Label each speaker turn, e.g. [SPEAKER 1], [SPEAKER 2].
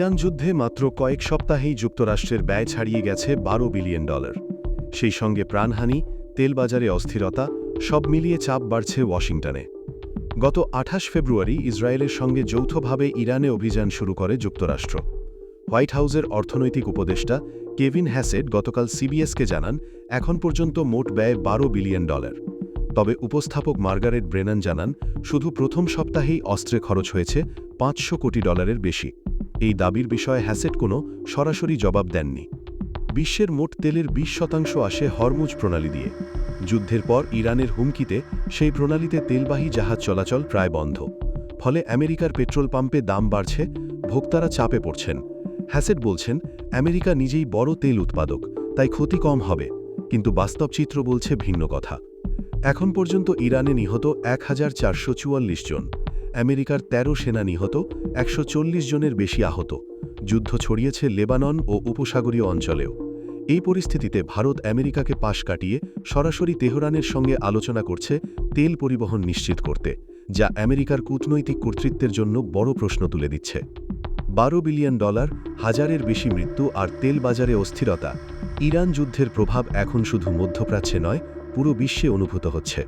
[SPEAKER 1] Iran যুদ্ধে মাত্র কয়েক সপ্তাহেই যুক্তরাষ্ট্রের ব্যয় ছাড়িয়ে গেছে $12 বিলিয়ন। সেই সঙ্গে প্রাণহানি, তেল বাজারে অস্থিরতা, সব মিলিয়ে চাপ বাড়ছে ওয়াশিংটনে। গত 28 ফেব্রুয়ারি ইসরায়েলের সঙ্গে যৌথভাবে ইরানে অভিযান শুরু করে যুক্তরাষ্ট্র। হোয়াইট হাউসের অর্থনৈতিক উপদেষ্টা কেভিন হ্যাসেট গতকাল সিবিএসকে জানান, এখন পর্যন্ত মোট ব্যয় $12 বিলিয়ন। তবে উপস্থাপক মার্গারেট ব্রেনান জানান, শুধু প্রথম সপ্তাহেই অস্ত্রে খরচ হয়েছে $500 কোটি বেশি। এই দাবির বিষয়ে হ্যাসেট কোনো সরাসরি জবাব দেননি। বিশ্বের মোট তেলের 20% আসে হরমুজ প্রণালী দিয়ে। যুদ্ধের পর ইরানের হুমকিতে সেই প্রণালীতে তেলবাহী জাহাজ চলাচল প্রায় বন্ধ। ফলে আমেরিকার পেট্রোল পাম্পে দাম বাড়ছে, ভোক্তারা চাপে পড়ছেন। হ্যাসেট বলছেন, আমেরিকা নিজেই বড় তেল উৎপাদক, তাই ক্ষতি কম হবে, কিন্তু বাস্তব চিত্র বলছে ভিন্ন কথা। এখন পর্যন্ত ইরানে নিহত 1444 জন, আমেরিকার 13 সেনা নিহত, 140 জনের বেশি আহত। যুদ্ধ ছড়িয়েছে লেবানন ও উপসাগরীয় অঞ্চলেও। এই পরিস্থিতিতে ভারত আমেরিকাকে পাশ কাটিয়ে সরাসরি তেহরানের সঙ্গে আলোচনা করছে তেল পরিবহন নিশ্চিত করতে, যা আমেরিকার কূটনৈতিক কর্তৃত্বের জন্য বড় প্রশ্ন তুলে দিচ্ছে। $12 বিলিয়ন, হাজারের বেশি মৃত্যু আর তেল বাজারে অস্থিরতা। ইরান যুদ্ধের প্রভাব এখন শুধু মধ্যপ্রাচ্যে নয়, পুরো বিশ্বে অনুভূত হচ্ছে।